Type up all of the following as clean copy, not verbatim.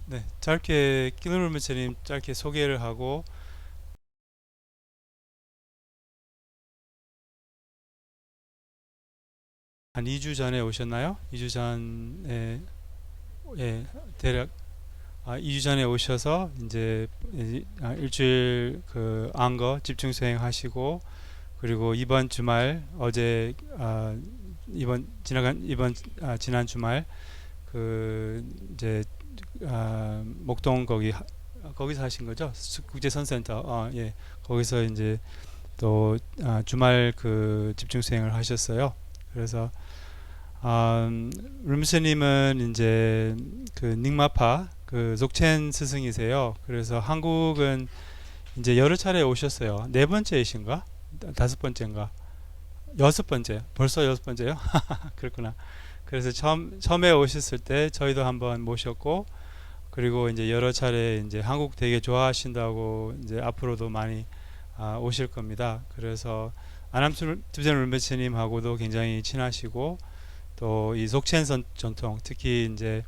네, 짧게 린포체님 짧게 소개를 하고 한 2주 전에 오셨나요? 2주 전에 예, 대략 2주 전에 오셔서 이제 일주일 그 안거 집중 수행하시고 그리고 이번 주말 어제 지난 주말 그 이제 목동 거기서 하신 거죠? 국제선센터 예 거기서 이제 또 주말 그 집중 수행을 하셨어요. 그래서 룸스님은 이제 그 닉마파 그 속첸 스승이세요. 그래서 한국은 이제 여러 차례 오셨어요. 네 번째이신가? 다섯 번째인가? 여섯 번째. 벌써 여섯 번째요? 그렇구나. 그래서 처음에 오셨을 때 저희도 한번 모셨고 그리고 이제 여러 차례 이제 한국 되게 좋아하신다고 이제 앞으로도 많이 오실 겁니다. 그래서 아남투전 룸베츠님하고도 굉장히 친하시고 또 이 속첸 전통 특히 이제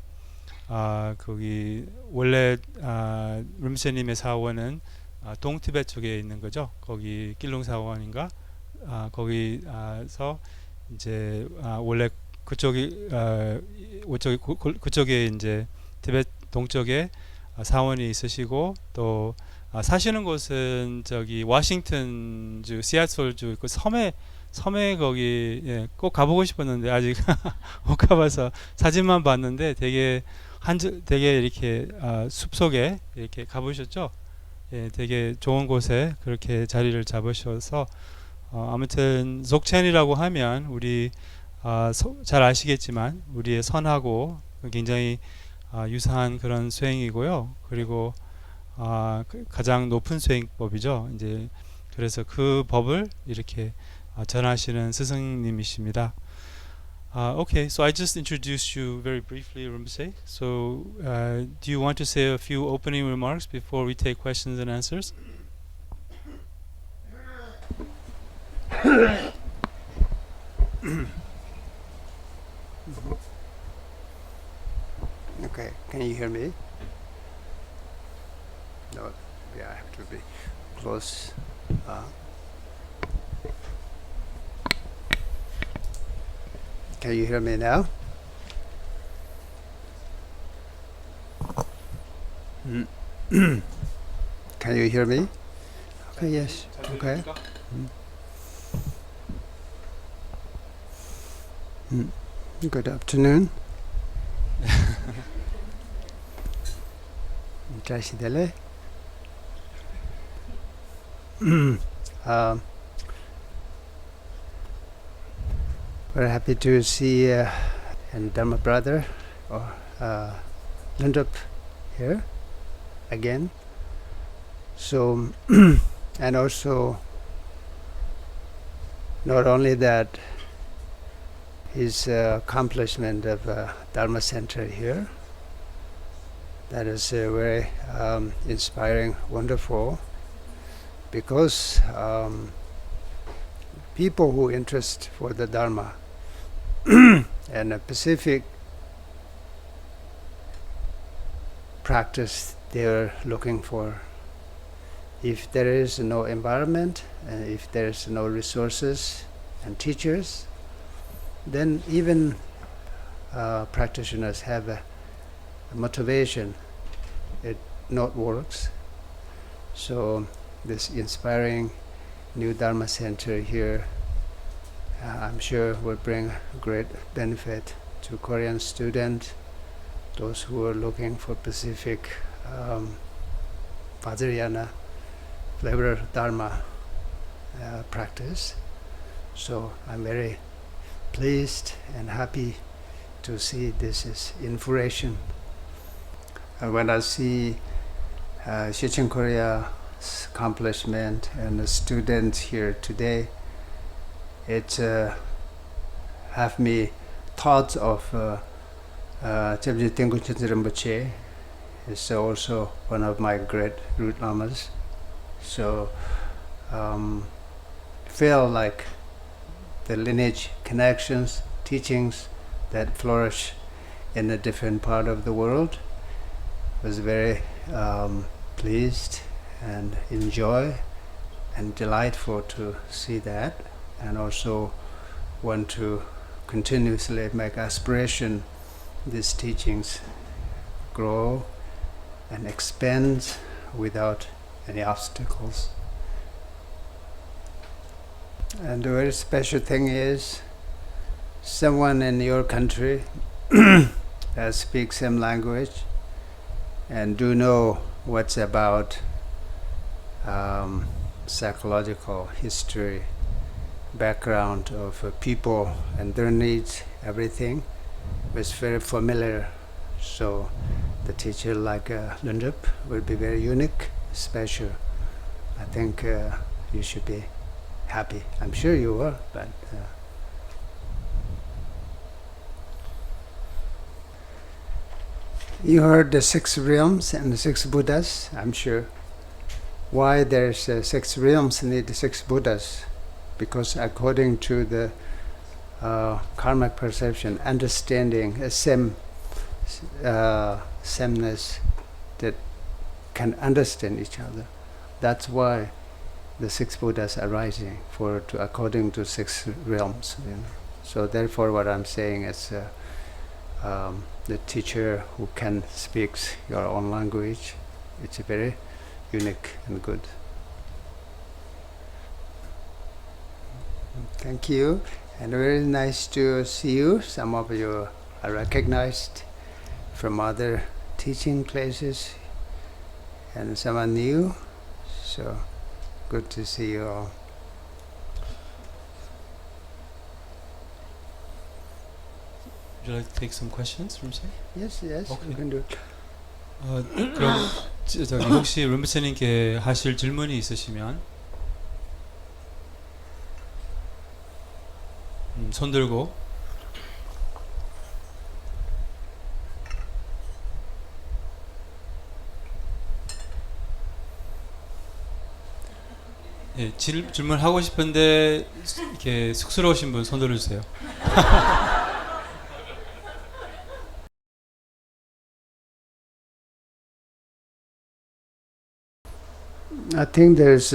거기 원래 룸베츠님의 사원은 동티벳 쪽에 있는 거죠. 거기 길롱 사원인가 거기서 이제 원래 그쪽에 이제 티벳 동쪽에 사원이 있으시고 또 사시는 곳은 저기 워싱턴주 시애틀주 그 섬에 거기 예, 꼭 가보고 싶었는데 아직 못 가봐서 사진만 봤는데 되게 이렇게 숲속에 이렇게 가보셨죠? 예, 되게 좋은 곳에 그렇게 자리를 잡으셔서 아무튼 속첸이라고 하면 우리 잘 아시겠지만 우리의 선하고 굉장히 유사한 그런 수행이고요. 그리고 가장 높은 수행법이죠. 이제 그래서 그 법을 이렇게 전하시는 스승님이십니다. Okay, so I just introduced you very briefly, Rinpoche. So, do you want to say a few opening remarks before we take questions and answers? Okay, can you hear me? No, yeah, I have to be close. Can you hear me now? Can you hear me? Okay, yes. Okay. Good afternoon. 잘 지낼래? We're happy to see and Dharma brother or Lindrup here again. So and also not only that his accomplishment of Dharma Center here, that is very inspiring, wonderful, because people who interest for the Dharma and a specific practice they are looking for. If there is no environment and if there is no resources and teachers, then even practitioners have a motivation, it not works. So this inspiring new Dharma Center here, I'm sure will bring great benefit to Korean students, those who are looking for specific Vajrayana flavor Dharma practice. So I'm very pleased and happy to see this is in fruition. When I see Se첸코리아's accomplishment and the students here today, it have me thoughts of Chebji Tengu Chenze Rinpoche. Is also one of my great root lamas. So feel like the lineage connections, teachings that flourish in a different part of the world was very pleased and enjoy and delightful to see that, and also want to continuously make aspiration these teachings grow and expand without any obstacles. And the very special thing is someone in your country speaks same language and do know what's about psychological history, background of people and their needs, everything was very familiar. So the teacher like Lundrup will be very unique, special. I think you should be happy. I'm sure you will, but you heard the 6 realms and the 6 Buddhas, I'm sure. Why there's 6 realms need 6 Buddhas? Because according to the karmic perception, understanding, sameness, that can understand each other. That's why the 6 Buddhas are rising according to 6 realms. You know. So therefore, what I'm saying is, the teacher who can speak your own language, it's very unique and good. Thank you, and very nice to see you. Some of you are recognized from other teaching places, and some are new, so good to see you all. Would you like to take some questions from Shay? Yes, yes, Okay. you can do it. 그럼 저기 혹시 린포체님께 하실 질문이 있으시면 손 들고. 예, 질문하고 싶은데 이렇게 쑥스러우신 분 손 들어주세요. I think there's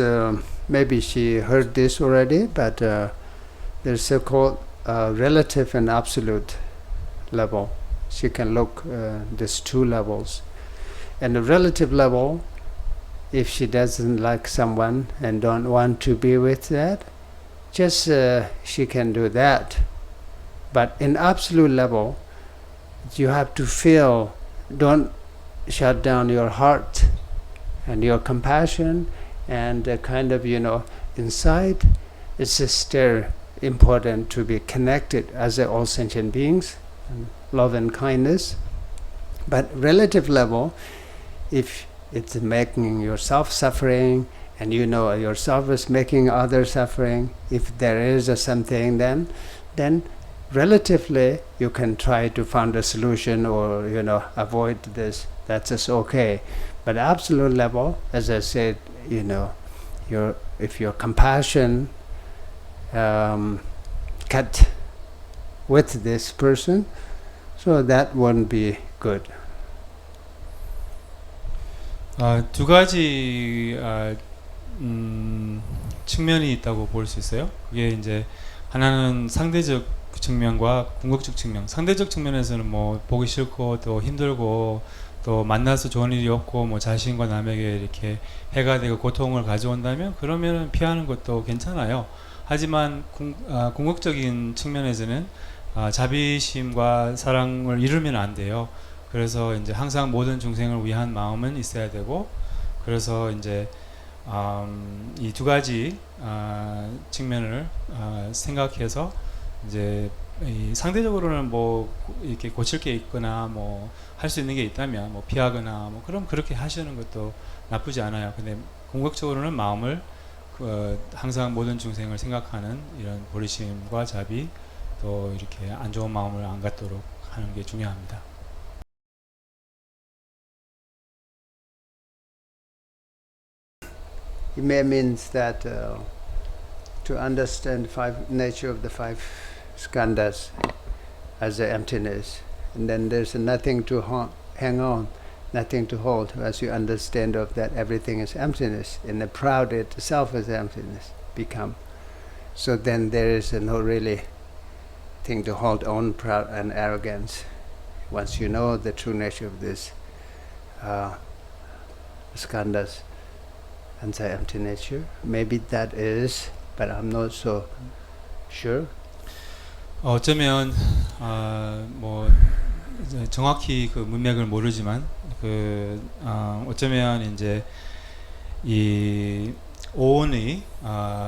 maybe she heard this already, but there's so-called relative and absolute level. She can look there's 2 levels, and the relative level, if she doesn't like someone and don't want to be with that, just she can do that. But in absolute level, you have to feel. Don't shut down your heart and your compassion, and kind of, inside, it's still important to be connected as all sentient beings, and love and kindness. But relative level, if it's making yourself suffering, and yourself is making others suffering, if there is something, then relatively you can try to find a solution or avoid this. That's just okay. But absolute level, as I said, if your compassion cut with this person, so that won't be good. 두 가지 측면이 있다고 볼 수 있어요. 그게 이제 하나는 상대적 측면과 궁극적 측면. 상대적 측면에서는 뭐 보기 싫고 또 힘들고 또 만나서 좋은 일이 없고 뭐 자신과 남에게 이렇게 해가 되고 고통을 가져온다면 그러면은 피하는 것도 괜찮아요. 하지만 궁극적인 측면에서는 자비심과 사랑을 잃으면 안 돼요. 그래서 이제 항상 모든 중생을 위한 마음은 있어야 되고, 그래서 이제 이 두 가지 측면을 생각해서 이제 상대적으로는 뭐 이렇게 고칠 게 있거나 뭐 할 수 있는 게 있다면 뭐 피하거나 뭐 그럼 그렇게 하시는 것도 나쁘지 않아요. 근데 궁극적으로는 마음을 항상 모든 중생을 생각하는 이런 보리심과 자비, 또 이렇게 안 좋은 마음을 안 갖도록 하는 게 중요합니다. It may means that to understand nature of the 5 skandhas as the emptiness, and then there's nothing to hang on, nothing to hold. As you understand of that everything is emptiness, and the proud itself is emptiness become. So then there is no really thing to hold on, proud and arrogance. Once you know the true nature of this skandhas and the empty nature, maybe that is, but I'm not so sure. 어쩌면 뭐 정확히 그 문맥을 모르지만 어쩌면 이제 이 오온이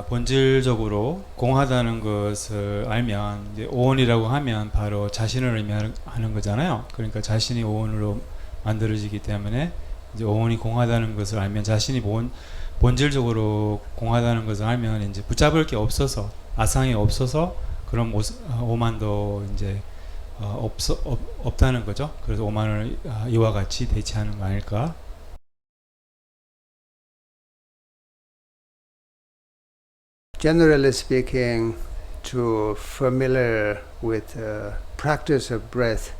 본질적으로 공하다는 것을 알면 이제 오온이라고 하면 바로 자신을 의미하는 거잖아요. 그러니까 자신이 오온으로 만들어지기 때문에 이제 오온이 공하다는 것을 알면 자신이 본질적으로 공하다는 것을 알면 이제 붙잡을 게 없어서 아상이 없어서 그런 오만도 이제 없다는 거죠. 그래서 오만을 이와 같이 대체하는 거 아닐까? Generally speaking, to familiar with practice of breath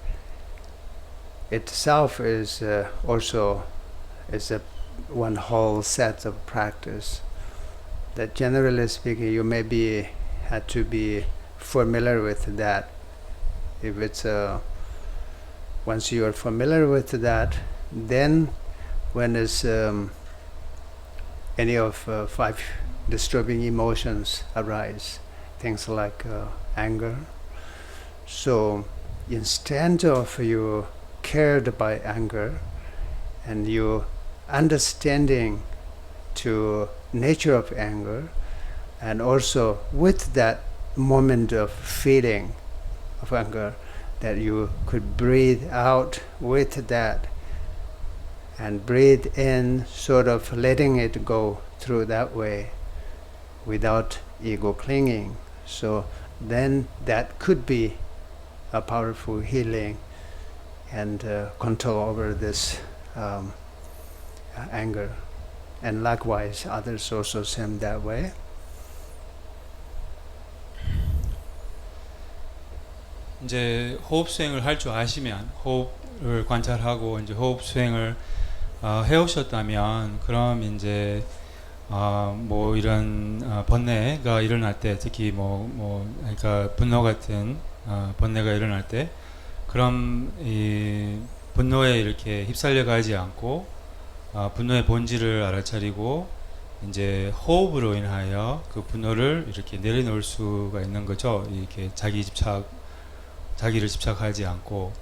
itself is also is a one whole set of practice. That generally speaking, you maybe had to be familiar with that. If it's once you are familiar with that, then when is any of five disturbing emotions arise, things like anger. So instead of you cared by anger and you understanding to nature of anger, and also with that moment of feeling of anger, that you could breathe out with that and breathe in, sort of letting it go through that way without ego clinging. So then that could be a powerful healing and control over this anger. And likewise, others also same that way. 이제 호흡 수행을 할 줄 아시면 호흡을 관찰하고 이제 호흡 수행을 해오셨다면 그럼 이제 뭐 이런 번뇌가 일어날 때 특히 그러니까 분노 같은 번뇌가 일어날 때 그럼 이 분노에 이렇게 휩쓸려 가지 않고 분노의 본질을 알아차리고 이제 호흡으로 인하여 그 분노를 이렇게 내려놓을 수가 있는 거죠. 이렇게 자기를 집착하지 않고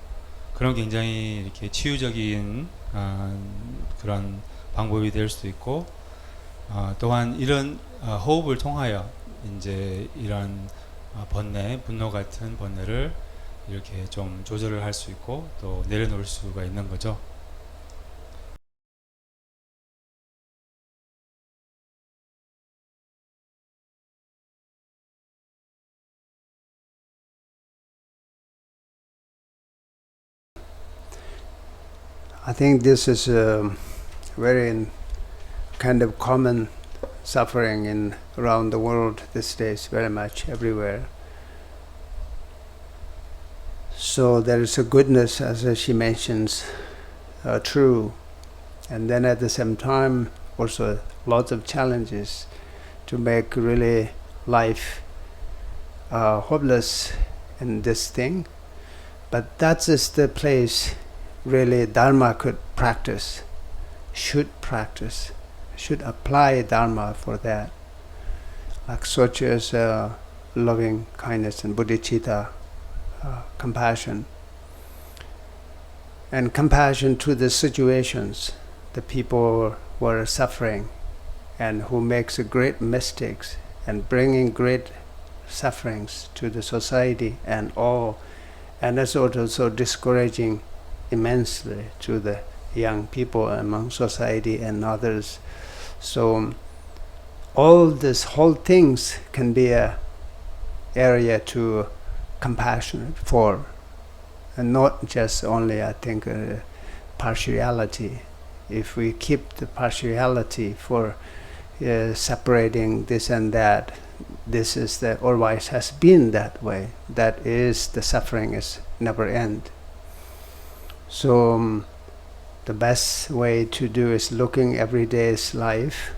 그런 굉장히 이렇게 치유적인 그런 방법이 될 수도 있고 또한 이런 호흡을 통하여 이제 이런 분노 같은 번뇌를 이렇게 좀 조절을 할 수 있고 또 내려놓을 수가 있는 거죠. I think this is a very kind of common suffering in around the world these days, very much everywhere. So there is a goodness, as she mentions, true, and then at the same time also lots of challenges to make really life hopeless in this thing. But that is the place really Dharma could practice, should apply Dharma for that. Like such as loving kindness and bodhicitta, compassion. And compassion to the situations, the people who are suffering and who makes great mistakes and bringing great sufferings to the society and all. And that's also discouraging immensely to the young people among society and others. So all these whole things can be a area to compassionate for, and not just only I think partiality. If we keep the partiality for separating this and that, this is the always has been that way. That is the suffering is never end. So the best way to do is looking every day's life,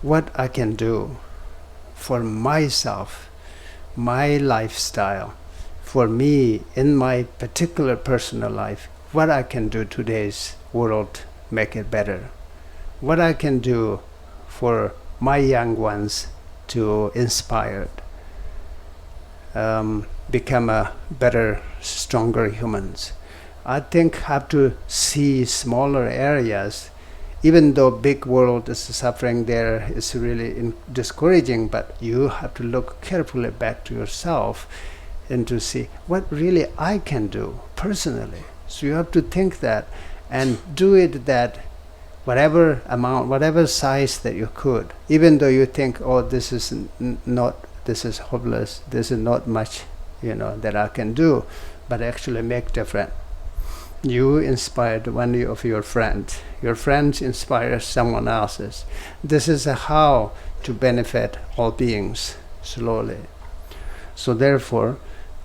what I can do for myself, my lifestyle, for me in my particular personal life, what I can do today's world make it better, what I can do for my young ones to inspire, become a better, stronger humans. I think have to see smaller areas, even though big world is suffering there is really discouraging, but you have to look carefully back to yourself and to see what really I can do personally. So you have to think that and do it that whatever amount, whatever size that you could, even though you think, oh, this is this is hopeless, this is not much, that I can do, but actually make difference. You inspired one of your friends inspire someone else's. This is how to benefit all beings slowly. So therefore,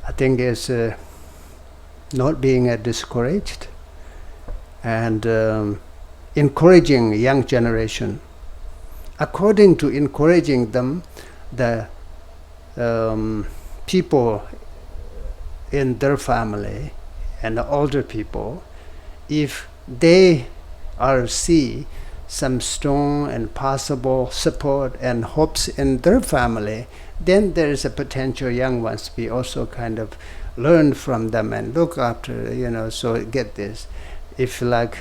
I think it's not being discouraged and encouraging young generation. According to encouraging them, the people in their family and the older people, if they see some strong and possible support and hopes in their family, then there is a potential young ones be also kind of learn from them and look after, so get this. If like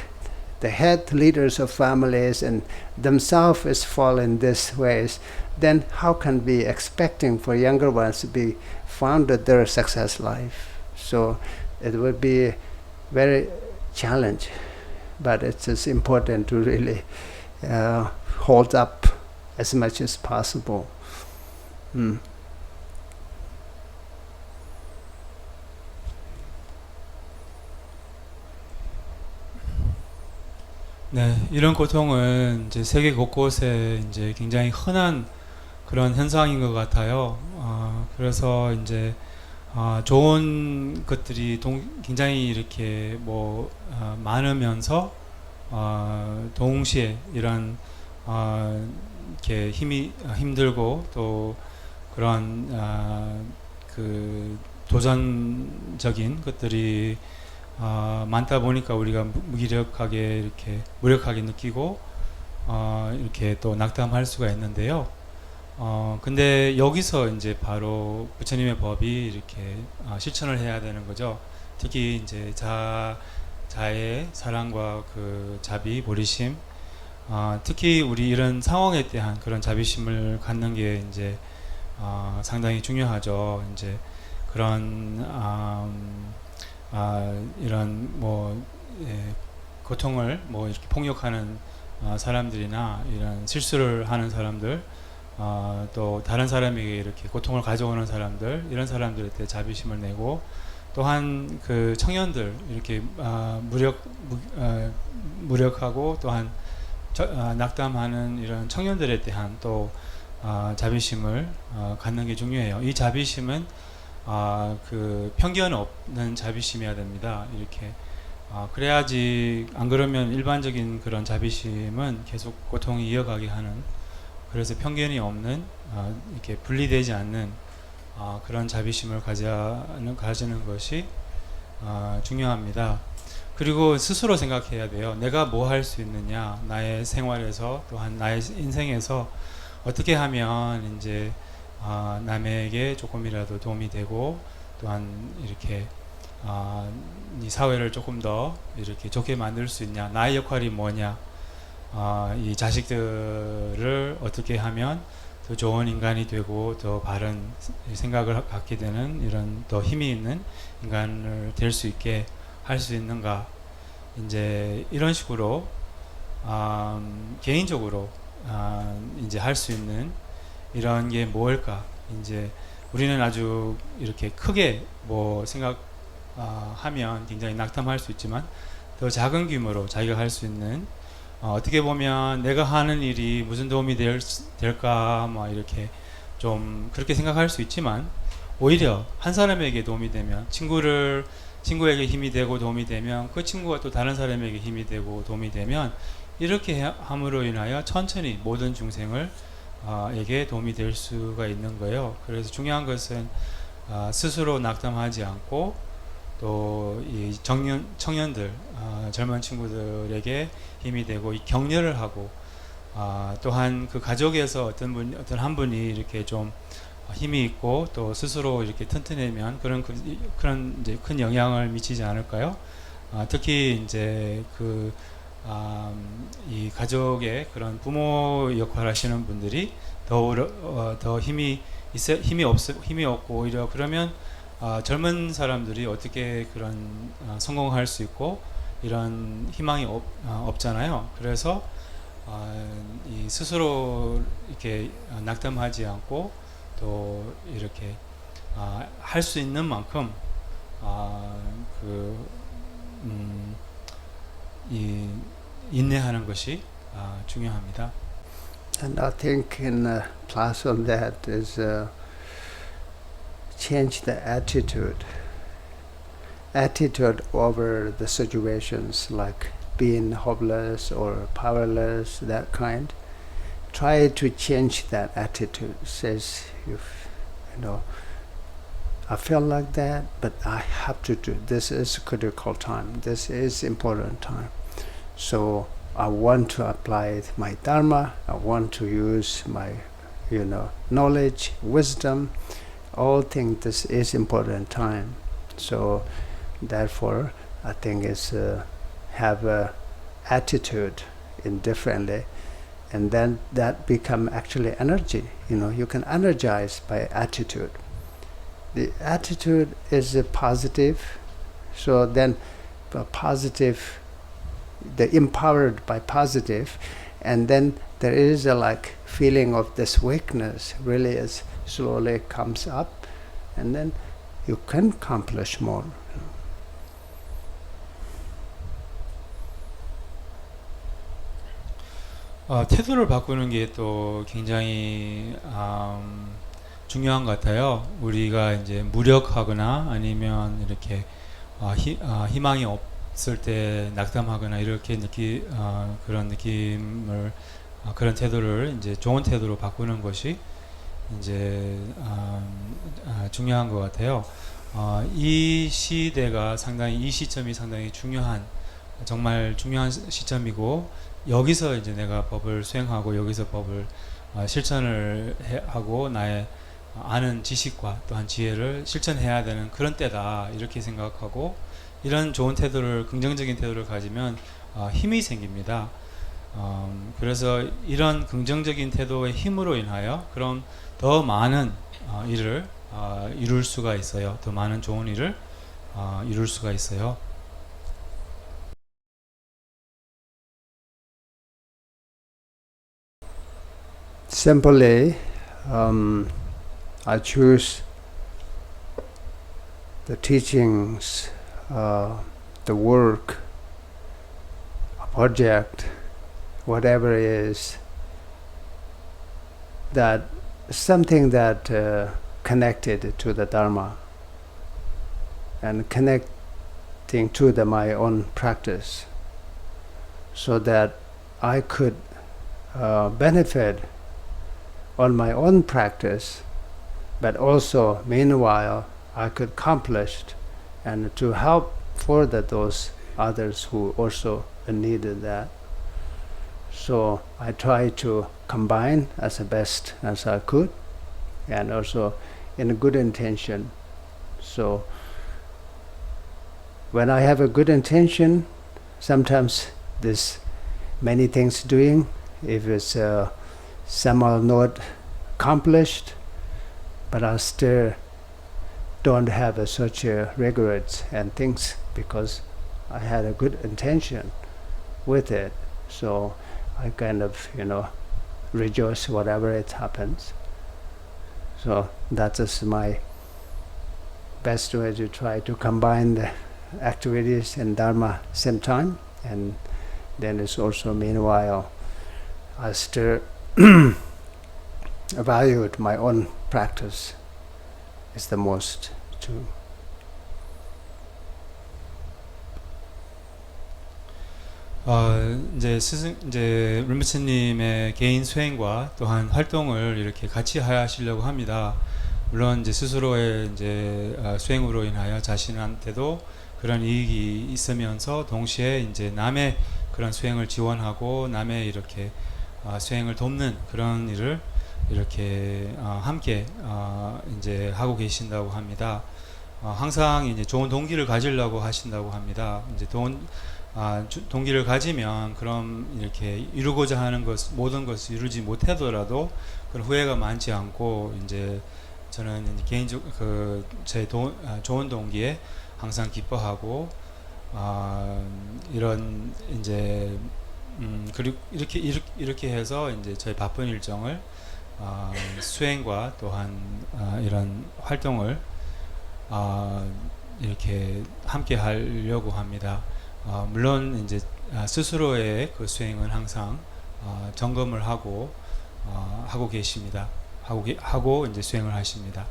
the head leaders of families and themselves is fall in these ways, then how can be expecting for younger ones to be founded their success life? So it would be very challenge, but it's just important to really hold up as much as possible. 네, 이런 고통은 이제 세계 곳곳에 이제 굉장히 흔한 그런 현상인 것 같아요. 그래서 이제 좋은 것들이 굉장히 이렇게 많으면서 동시에 이런 이렇게 힘들고 또 그런 그 도전적인 것들이 많다 보니까 우리가 무력하게 느끼고 이렇게 또 낙담할 수가 있는데요. 근데 여기서 이제 바로 부처님의 법이 이렇게 실천을 해야 되는 거죠. 특히 이제 자의 사랑과 그 자비, 보리심, 특히 우리 이런 상황에 대한 그런 자비심을 갖는 게 이제 상당히 중요하죠. 이제 그런 이런 고통을 이렇게 폭력하는 사람들이나 이런 실수를 하는 사람들, 또 다른 사람에게 이렇게 고통을 가져오는 사람들, 이런 사람들한테 자비심을 내고, 또한 그 청년들 이렇게 무력하고 또한 낙담하는 이런 청년들에 대한 또 자비심을 갖는 게 중요해요. 이 자비심은 그 편견 없는 자비심이어야 됩니다. 이렇게 그래야지, 안 그러면 일반적인 그런 자비심은 계속 고통이 이어가게 하는, 그래서 편견이 없는 이렇게 분리되지 않는 그런 자비심을 가지는 것이 중요합니다. 그리고 스스로 생각해야 돼요. 내가 뭐 할 수 있느냐, 나의 생활에서 또한 나의 인생에서 어떻게 하면 이제 남에게 조금이라도 도움이 되고, 또한 이렇게 이 사회를 조금 더 이렇게 좋게 만들 수 있냐, 나의 역할이 뭐냐, 이 자식들을 어떻게 하면 더 좋은 인간이 되고 더 바른 생각을 갖게 되는 이런 더 힘이 있는 인간을 될 수 있게 할 수 있는가, 이제 이런 식으로 개인적으로 이제 할 수 있는 이런 게 뭘까. 이제 우리는 아주 이렇게 크게 생각하면 굉장히 낙담할 수 있지만, 더 작은 규모로 자기가 할 수 있는, 어떻게 보면 내가 하는 일이 무슨 도움이 될까 이렇게 좀 그렇게 생각할 수 있지만, 오히려 한 사람에게 도움이 되면, 친구를 친구에게 힘이 되고 도움이 되면 그 친구가 또 다른 사람에게 힘이 되고 도움이 되면 이렇게 함으로 인하여 천천히 모든 중생을 에게 도움이 될 수가 있는 거예요. 그래서 중요한 것은 스스로 낙담하지 않고 또 이 청년들 젊은 친구들에게 힘이 되고 격려를 하고 또한 그 가족에서 어떤 한 분이 이렇게 좀 힘이 있고 또 스스로 이렇게 튼튼하면 그런 이제 큰 영향을 미치지 않을까요? 특히 이제 이 가족의 그런 부모 역할 하시는 분들이 더 힘이 없고 오히려 그러면 젊은 사람들이 어떻게 그런 성공할 수 있고 이런 희망이 없잖아요. 그래서 이 스스로 이렇게 낙담하지 않고 또 이렇게 할 수 있는 만큼 이 인내하는 것이 중요합니다. And I think in plus on that is change the attitude over the situations like being hopeless or powerless, that kind. Try to change that attitude. Says I feel like that, but I have to do. This is critical time. This is important time. So I want to apply my dharma. I want to use my, knowledge, wisdom. All think this is important time. So therefore, I think it's have a attitude indifferently, and then that become actually energy. You can energize by attitude. The attitude is positive, so then positive, the empowered by positive, and then there is a feeling of this weakness really is slowly comes up, and then you can accomplish more. 태도를 바꾸는 게 또 굉장히 중요한 것 같아요. 우리가 이제 무력하거나 아니면 이렇게 희망이 없을 때 낙담하거나 이렇게 그런 느낌을 그런 태도를 이제 좋은 태도로 바꾸는 것이 이제 중요한 것 같아요. 이 시점이 상당히 정말 중요한 시점이고 여기서 이제 내가 법을 수행하고 여기서 법을 실천을 하고 나의 아는 지식과 또한 지혜를 실천해야 되는 그런 때다 이렇게 생각하고 이런 좋은 태도를 긍정적인 태도를 가지면 힘이 생깁니다. 그래서 이런 긍정적인 태도의 힘으로 인하여 그럼 더 많은 일을 이룰 수가 있어요. 더 많은 좋은 일을 이룰 수가 있어요. Simply, I choose the teachings, the work, a project, whatever it is, that something that connected to the Dharma and connecting to my own practice, so that I could benefit on my own practice, but also meanwhile I could accomplish and to help further those others who also needed that. So I try to combine as best as I could, and also in a good intention. So when I have a good intention, sometimes there's many things doing. If it's some are not accomplished, but I still don't have such regrets and things because I had a good intention with it. So I kind of, rejoice whatever it happens. So that is my best way to try to combine the activities and Dharma same time, and then it's also meanwhile I still evaluate my own practice is the most too. 이제 린포체님의 개인 수행과 또한 활동을 이렇게 같이 하시려고 합니다. 물론 이제 스스로의 이제 수행으로 인하여 자신한테도 그런 이익이 있으면서 동시에 이제 남의 그런 수행을 지원하고 남의 이렇게 수행을 돕는 그런 일을 이렇게 함께 이제 하고 계신다고 합니다. 항상 이제 좋은 동기를 가지려고 하신다고 합니다. 이제 동기를 가지면 그럼 이렇게 이루고자 하는 것 모든 것을 이루지 못하더라도 그런 후회가 많지 않고 이제 저는 이제 개인적 제 좋은 동기에 항상 기뻐하고 이런 이제 그리고 이렇게 해서 이제 저희 바쁜 일정을 수행과 또한 이런 활동을 이렇게 함께 하려고 합니다. 물론 이제 스스로의 그 수행은 항상 점검을 하고 계십니다. 하고 이제 수행을 하십니다.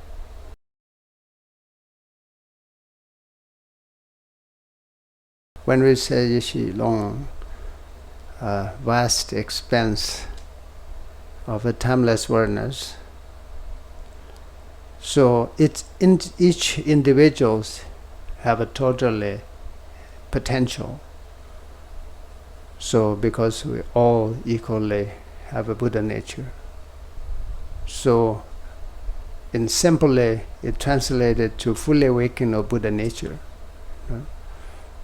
When we say Yishi Long, vast expanse of a timeless awareness, so each individuals have a totally potential. So because we all equally have a Buddha nature. So in simply it translated to fully awakening of Buddha nature.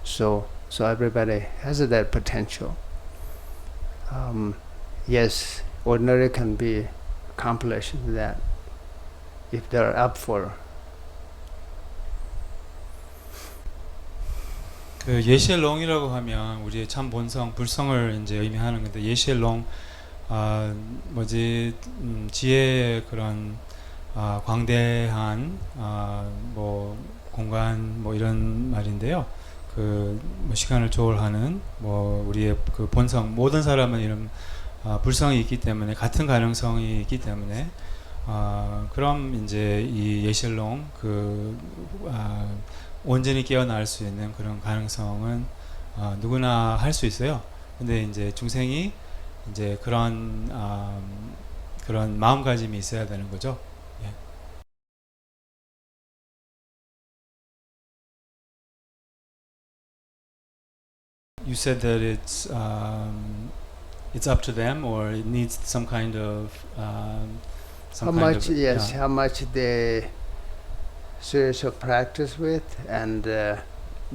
So everybody has that potential. Yes, ordinary can be accomplished that if they're up for. 그 예시엘롱이라고 하면 우리의 참 본성, 불성을 이제 의미하는 건데 예시엘롱 지혜의 그런 광대한 뭐 공간 뭐 이런 말인데요. 그 뭐 시간을 초월하는 뭐 우리의 그 본성, 모든 사람은 이런 불성이 있기 때문에 같은 가능성이 있기 때문에 그럼 이제 이 예시엘롱 온전히 깨어날 수 있는 그런 가능성은 누구나 할 수 있어요. 근데 이제 중생이 이제 그런 마음가짐이 있어야 되는 거죠. 예. You said that it's up to them, or it needs some kind of How much they seriously practice with, and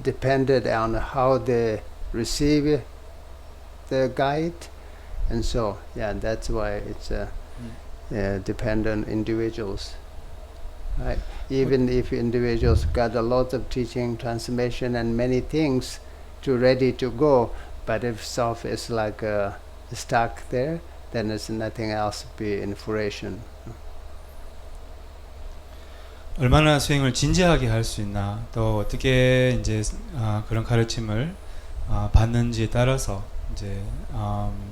depended on how they receive the guide, and so that's why it's dependent on individuals, right? Even if individuals got a lot of teaching, transmission, and many things to ready to go, but if self is like stuck there, then there's nothing else be in fruition. 얼마나 수행을 진지하게 할 수 있나, 또 어떻게 이제 그런 가르침을 받는지에 따라서 이제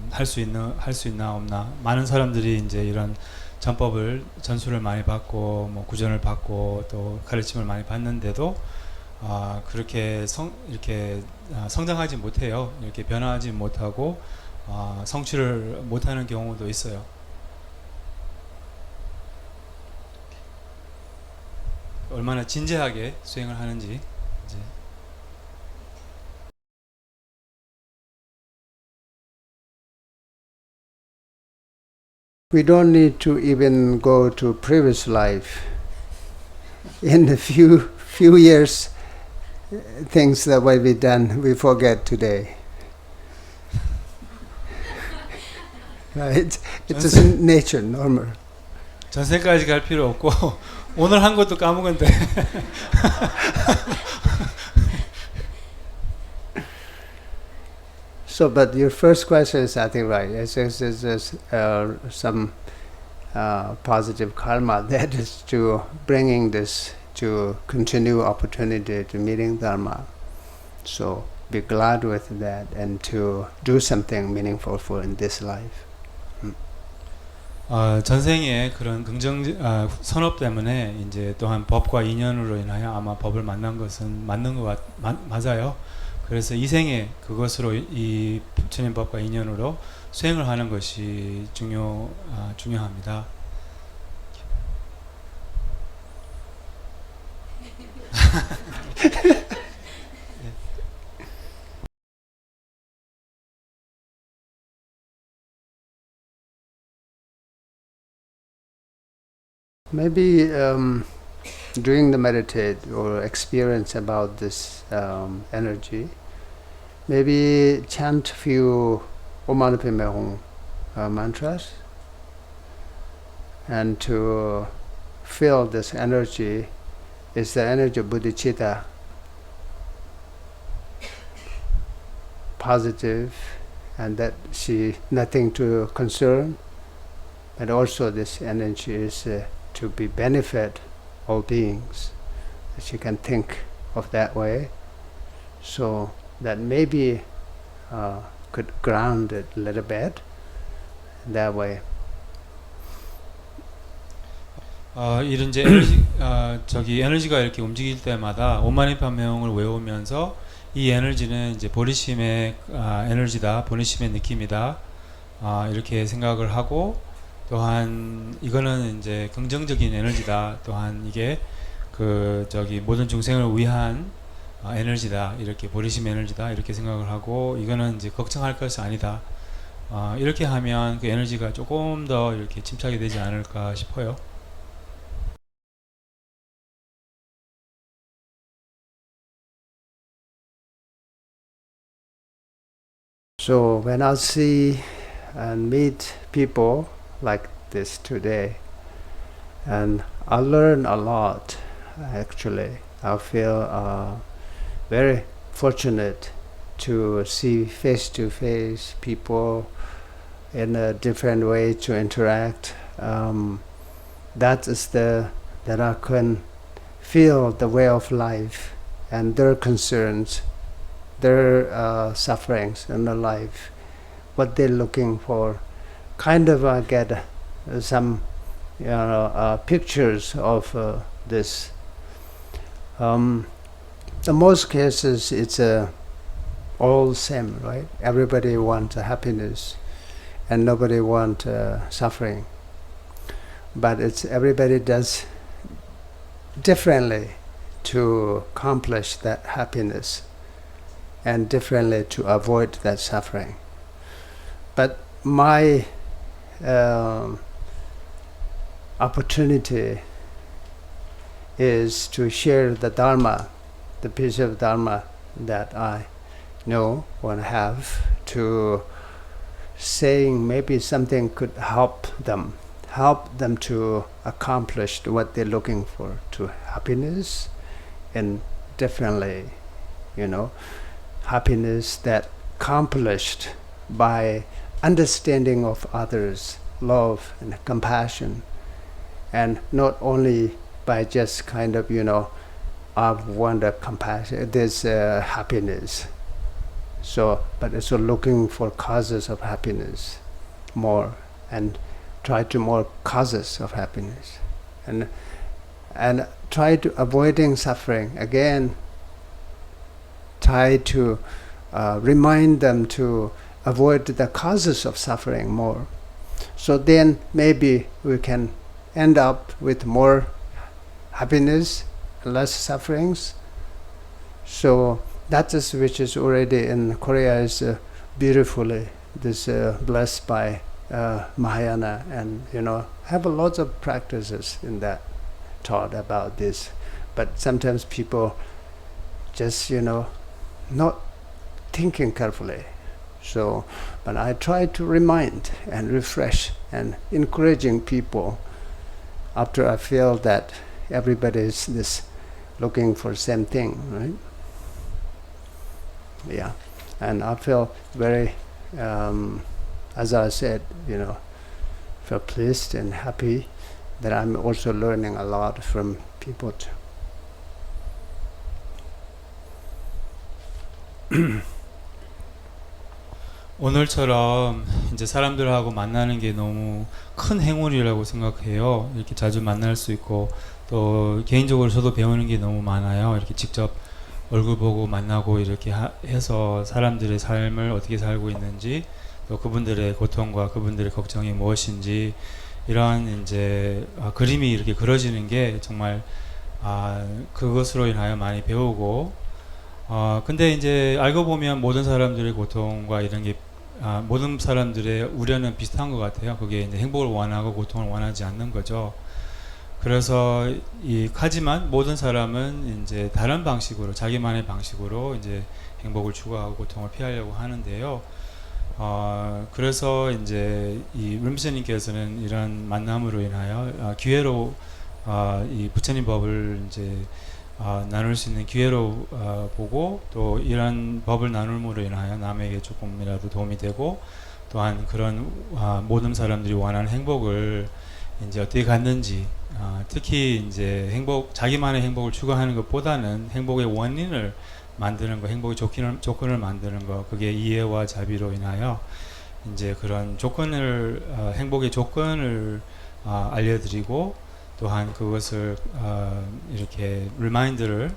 할 수 있나 없나. 많은 사람들이 이제 이런 전수를 많이 받고 뭐 구전을 받고 또 가르침을 많이 받는데도 그렇게 이렇게 성장하지 못해요. 이렇게 변화하지 못하고 성취를 못하는 경우도 있어요. 얼마나 진지하게 수행을 하는지 이제. We don't need to even go to previous life. In a few years, things that will be done, we forget today. Right? It's just nature, normal. 전생까지 갈 필요 없고 오늘 한 것도 까먹으면 돼. So, but your first question is, I think, right. It's some positive karma that is to bringing this to continue opportunity to meeting Dharma. So, be glad with that and to do something meaningful for in this life. 전생에 그런 선업 때문에 이제 또한 법과 인연으로 인하여 아마 법을 만난 것은 맞는 것 맞아요. 그래서 이 생에 그것으로 이 부처님 법과 인연으로 수행을 하는 것이 중요합니다. Maybe during the meditate or experience about this energy, maybe chant few Om Mani Padme Hum mantras, and to feel this energy is the energy of bodhicitta, positive, and that she nothing to concern, but also this energy is to be benefit all beings. She can think of that way, so that maybe could ground it a little bit that way. 이런 이제 에너지가 이렇게 움직일 때마다 오마니 판명을 외우면서 이 에너지는 이제 보리심의 에너지다, 보리심의 느낌이다, 이렇게 생각을 하고, 또한 이거는 이제 긍정적인 에너지다, 또한 이게 모든 중생을 위한 에너지다, 이렇게 보리심 에너지다, 이렇게 생각을 하고, 이거는 이제 걱정할 것이 아니다, 이렇게 하면 그 에너지가 조금 더 이렇게 침착이 되지 않을까 싶어요. So when I see and meet people like this today, and I learn a lot, actually. I feel very fortunate to see face-to-face people in a different way to interact. That I can feel the way of life and their concerns, their sufferings in their life, what they're looking for. Kind of get some pictures of this. In most cases, it's all same, right? Everybody wants happiness, and nobody wants suffering. But it's everybody does differently to accomplish that happiness, and differently to avoid that suffering. But my opportunity is to share the Dharma, the piece of Dharma that I know or have, to saying maybe something could help them to accomplish what they're looking for, to happiness, and differently, happiness that accomplished by understanding of others, love and compassion, and not only by just kind of, I want a compassion, there's happiness. So, but also looking for causes of happiness more, and try to more causes of happiness, and try to avoiding suffering. Again, try to remind them to avoid the causes of suffering more. So then maybe we can end up with more happiness, less sufferings. So that is which is already in Korea is beautifully blessed by Mahayana, and have a lot of practices in that taught about this. But sometimes people just not thinking carefully. So, but I try to remind and refresh and encouraging people after I feel that everybody is this looking for same thing, right? Yeah, and I feel very, as I said, feel pleased and happy that I'm also learning a lot from people too. 오늘처럼 이제 사람들하고 만나는 게 너무 큰 행운이라고 생각해요. 이렇게 자주 만날 수 있고, 또 개인적으로 저도 배우는 게 너무 많아요. 이렇게 직접 얼굴 보고 만나고 이렇게 해서 사람들의 삶을 어떻게 살고 있는지, 또 그분들의 고통과 그분들의 걱정이 무엇인지, 이러한 이제 그림이 이렇게 그려지는 게 정말 그것으로 인하여 많이 배우고, 근데 이제 알고 보면 모든 사람들의 고통과 이런 게 모든 사람들의 우려는 비슷한 것 같아요. 그게 이제 행복을 원하고 고통을 원하지 않는 거죠. 그래서 하지만 모든 사람은 이제 다른 방식으로, 자기만의 방식으로 이제 행복을 추구하고 고통을 피하려고 하는데요. 그래서 이제 이 린포체님께서는 이런 만남으로 인하여 기회로 이 부처님 법을 이제 나눌 수 있는 기회로 보고, 또 이런 법을 나눔으로 인하여 남에게 조금이라도 도움이 되고, 또한 그런 모든 사람들이 원하는 행복을 이제 어떻게 갖는지, 특히 이제 자기만의 행복을 추구하는 것보다는 행복의 원인을 만드는 거, 행복의 조건을 만드는 거, 그게 이해와 자비로 인하여 이제 그런 행복의 조건을 알려드리고, 또한 그것을 이렇게 리마인드를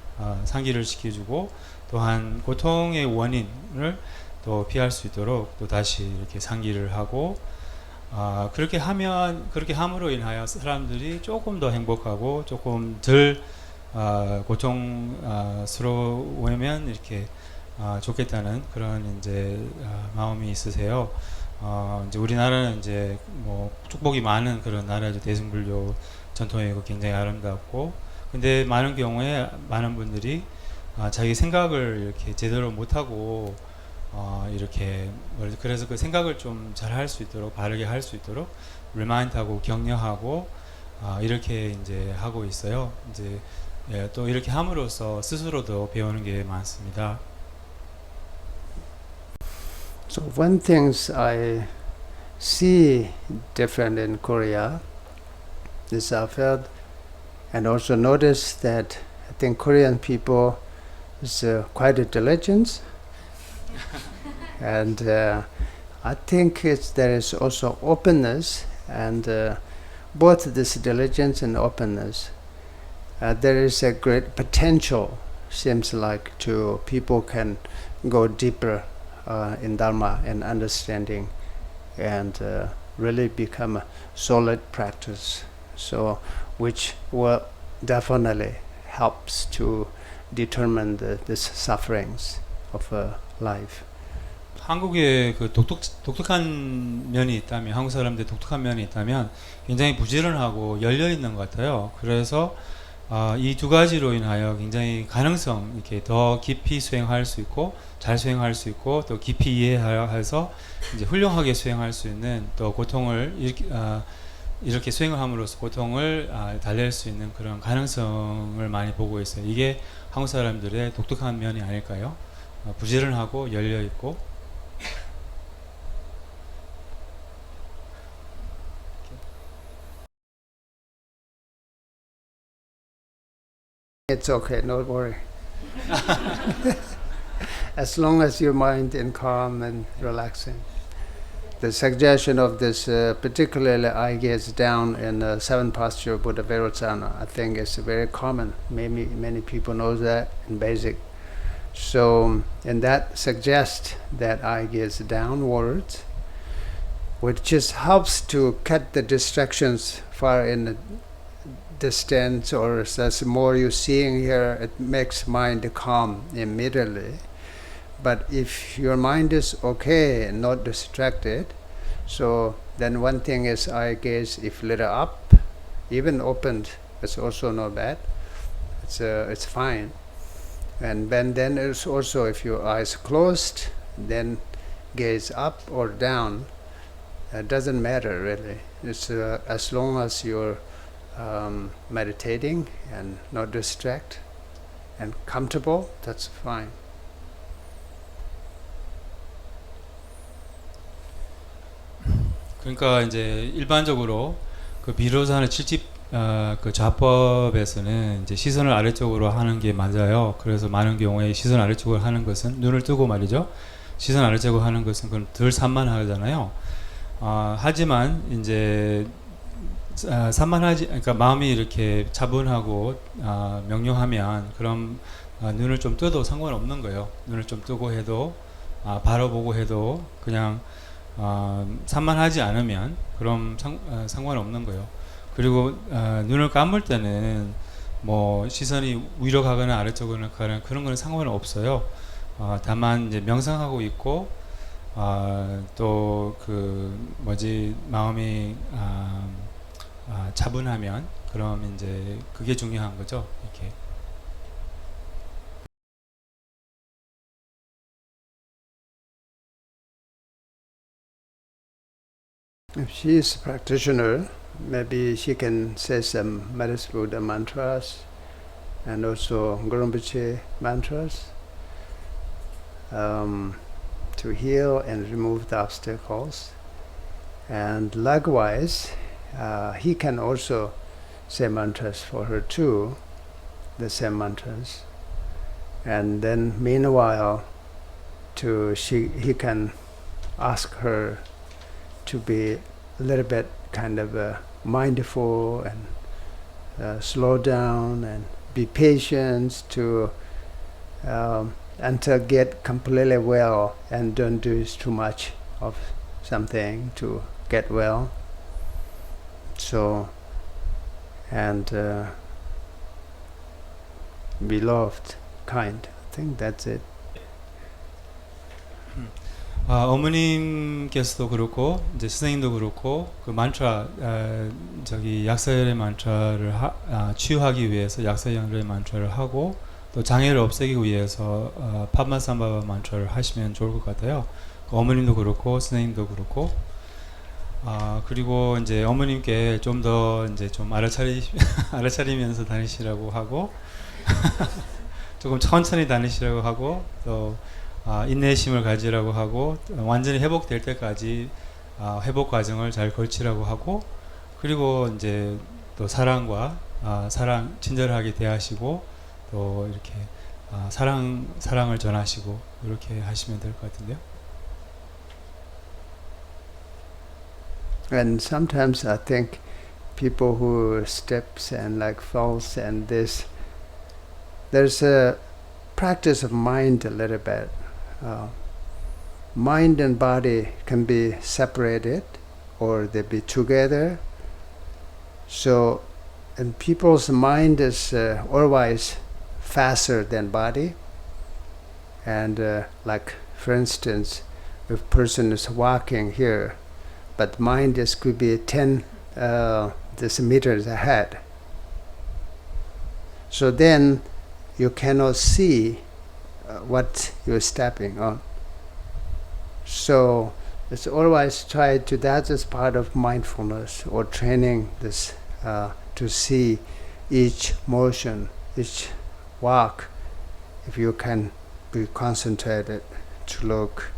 상기를 시켜주고, 또한 고통의 원인을 또 피할 수 있도록 또 다시 이렇게 상기를 하고, 그렇게 함으로 인하여 사람들이 조금 더 행복하고 조금 덜 고통스러우면 이렇게 좋겠다는 그런 이제 마음이 있으세요. 이제 우리나라는 이제 뭐 축복이 많은 그런 나라죠. 대승불교 전통이고 굉장히 아름답고, 근데 많은 경우에 많은 분들이 자기 생각을 이렇게 제대로 못하고 이렇게 그래서 그 생각을 좀 잘 할 수 있도록, 바르게 할 수 있도록 리마인드하고 격려하고 이렇게 이제 하고 있어요. 이제 또 이렇게 함으로써 스스로도 배우는 게 많습니다. So one things I see different in Korea is I felt and also noticed that I think Korean people is quite diligent, and I think there is also openness, and both this diligence and openness, there is a great potential, seems like, to people can go deeper in Dharma and understanding, and really become a solid practice. So, which will definitely helps to determine these sufferings of life. 한국에 그 독특한 면이 있다면, 한국 사람들의 독특한 면이 있다면 굉장히 부지런하고 열려 있는 것 같아요. 그래서 이 두 가지로 인하여 굉장히 가능성, 이렇게 더 깊이 수행할 수 있고, 잘 수행할 수 있고, 또 깊이 이해해서 이제 훌륭하게 수행할 수 있는, 또 고통을 이렇게 수행을 함으로써 고통을 달랠 수 있는 그런 가능성을 많이 보고 있어요. 이게 한국 사람들의 독특한 면이 아닐까요? 부지런하고 열려 있고. It's okay, don't worry. As long as your mind is calm and relaxing. The suggestion of this particularly eye gaze down in the seven posture of Buddha Vairocana, I think is very common. Many people know that in basic. So, and that suggests that eye gaze downwards, which just helps to cut the distractions far in the distance, or as more you seeing here, it makes mind calm immediately. But if your mind is okay and not distracted, so then one thing is eye gaze, if little up, even opened, it's also not bad. It's fine. And then it's also, if your eyes closed, then gaze up or down. It doesn't matter really. It's as long as you're meditating and not distract and comfortable, that's fine. 그러니까 이제 일반적으로 그 비로자는 7집 그 좌법에서는 이제 시선을 아래쪽으로 하는 게 맞아요. 그래서 많은 경우에 시선 아래쪽으로 하는 것은, 눈을 뜨고 말이죠, 시선 아래쪽으로 하는 것은 그럼 덜 산만하잖아요. 하지만 이제 산만하지, 그러니까 마음이 이렇게 차분하고 명료하면, 그럼 눈을 좀 떠도 상관없는 거예요. 눈을 좀 뜨고 해도 바라보고 해도 그냥 산만하지 않으면 그럼 상관없는 거예요. 그리고 눈을 감을 때는 뭐 시선이 위로 가거나 아래쪽으로 가거나 그런 거는 상관없어요. 다만 이제 명상하고 있고 또 그 뭐지 마음이 차분하면 그럼 이제 그게 중요한 거죠. 이렇게. If she is a practitioner, maybe she can say some Medicine Buddha mantras and also Rinpoche mantras to heal and remove the obstacles. And likewise, he can also say mantras for her too, the same mantras. And then meanwhile, he can ask her to be a little bit kind of mindful and slow down and be patient to until get completely well and don't do too much of something to get well. So, and be loved, kind. I think that's it. 어머님께서도 그렇고 이제 선생님도 그렇고 그 만트라 저기 약사열의 만트라를 치유하기 위해서 약사열의 만트라를 하고 또 장애를 없애기 위해서 파마삼바바 만트라를 하시면 좋을 것 같아요. 어머님도 그렇고 선생님도 그렇고 그리고 이제 어머님께 좀 더 이제 좀 알아차리면서 다니시라고 하고 조금 천천히 다니시라고 하고 또 인내심을 가지라고 하고 완전히 회복될 때까지 회복 과정을 잘 걸치라고 하고 그리고 이제 또 사랑과 친절하게 대하시고 또 이렇게 사랑을 전하시고 이렇게 하시면 될 것 같은데요. And sometimes I think people who steps and like falls and this, there's a practice of mind a little bit. Mind and body can be separated or they be together. So, and people's mind is always faster than body. And like for instance, if person is walking here, but mind is could be 10 meters ahead. So then you cannot see what you're stepping on. So it's always try to, that is part of mindfulness or training this to see each motion, each walk, if you can be concentrated to look,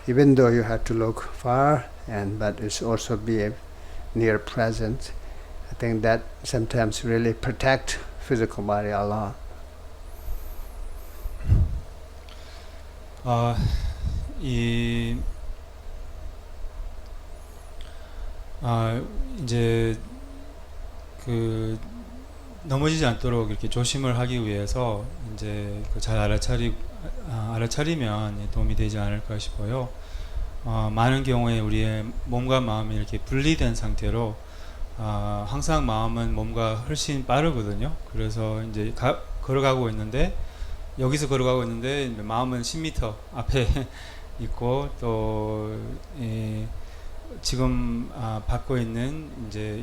even though you have to look far, but it's also be near present. I think that sometimes really protect physical body a lot. 이제 그 넘어지지 않도록 이렇게 조심을 하기 위해서 이제 잘 알아차리면 도움이 되지 않을까 싶어요. 많은 경우에 우리의 몸과 마음이 이렇게 분리된 상태로 항상 마음은 몸과 훨씬 빠르거든요. 그래서 이제 걸어가고 있는데 여기서 걸어가고 있는데 마음은 10m 앞에 있고 또 지금 받고 있는 이제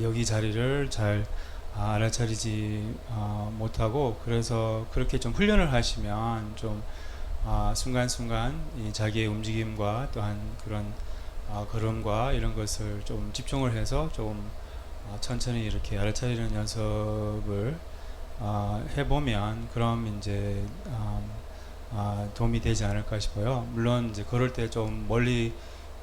여기 자리를 잘 알아차리지 못하고 그래서 그렇게 좀 훈련을 하시면 좀 순간순간 자기의 움직임과 또한 그런 걸음과 이런 것을 좀 집중을 해서 좀 천천히 이렇게 알아차리는 연습을 해보면 그럼 이제 도움이 되지 않을까 싶어요. 물론 이제 걸을 때 좀 멀리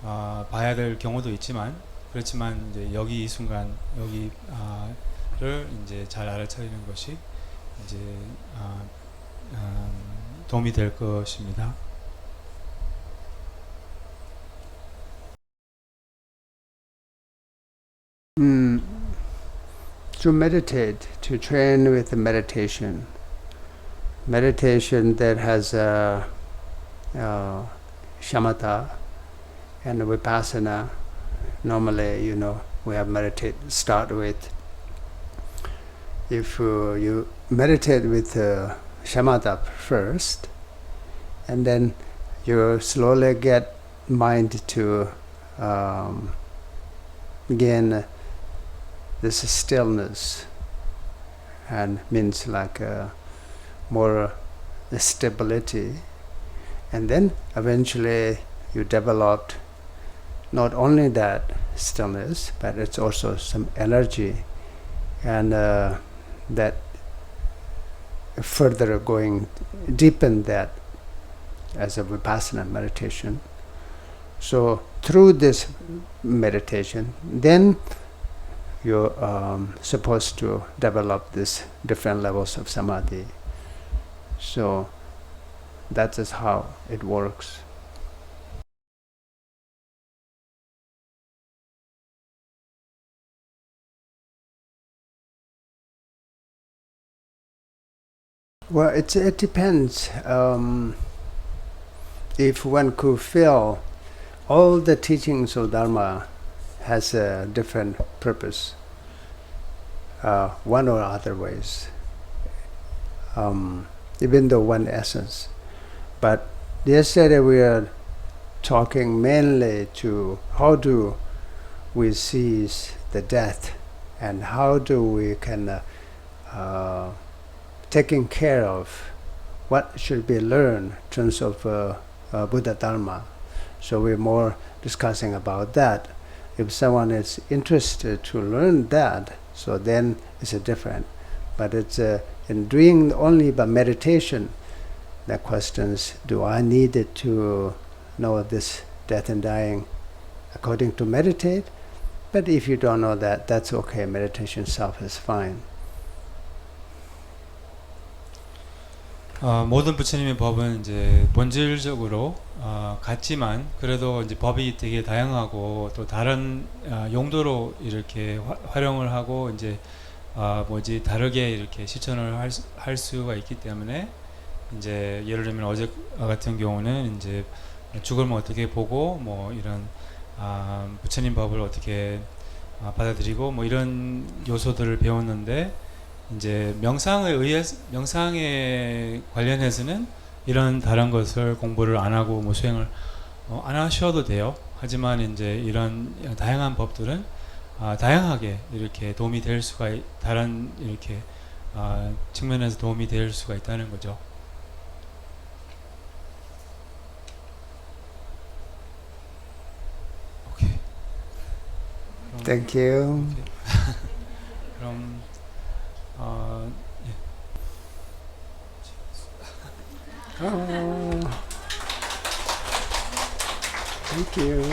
봐야 될 경우도 있지만 그렇지만 이제 여기 이 순간 여기를 이제 잘 알아차리는 것이 이제 도움이 될 것입니다. To meditate, to train with the meditation, meditation that has shamatha and vipassana. Normally, we have meditate start with. If you meditate with shamatha first, and then you slowly get mind to gain this stillness, and means like more stability, and then eventually you developed not only that stillness, but it's also some energy, and that further going deepen that as a vipassana meditation. So through this meditation, then you're supposed to develop this different levels of samadhi. So that is how it works. Well, it depends. If one could feel all the teachings of Dharma has a different purpose, one or other ways, even though one essence. But yesterday we are talking mainly to how do we seize the death, and how do we can taking care of what should be learned in terms of Buddha Dharma. So we're more discussing about that. If someone is interested to learn that, so then it's a different. But it's in doing only by meditation, the questions, do I need it to know this death and dying according to meditate? But if you don't know that, that's okay. Meditation itself is fine. 모든 부처님의 법은 이제 본질적으로 같지만 그래도 이제 법이 되게 다양하고 또 다른 용도로 이렇게 활용을 하고 이제 다르게 이렇게 실천을 할 수가 있기 때문에 이제 예를 들면 어제 같은 경우는 이제 죽음을 어떻게 보고 뭐 이런 부처님 법을 어떻게 받아들이고 뭐 이런 요소들을 배웠는데 이제 명상에 관련해서는 이런 다른 것을 공부를 안 하고 뭐 수행을 안 하셔도 돼요. 하지만 이제 이런 다양한 법들은 다양하게 이렇게 도움이 될 수가 다른 이렇게 측면에서 도움이 될 수가 있다는 거죠. 오케이. Thank you. 오케이. 그럼 예. Oh, thank you.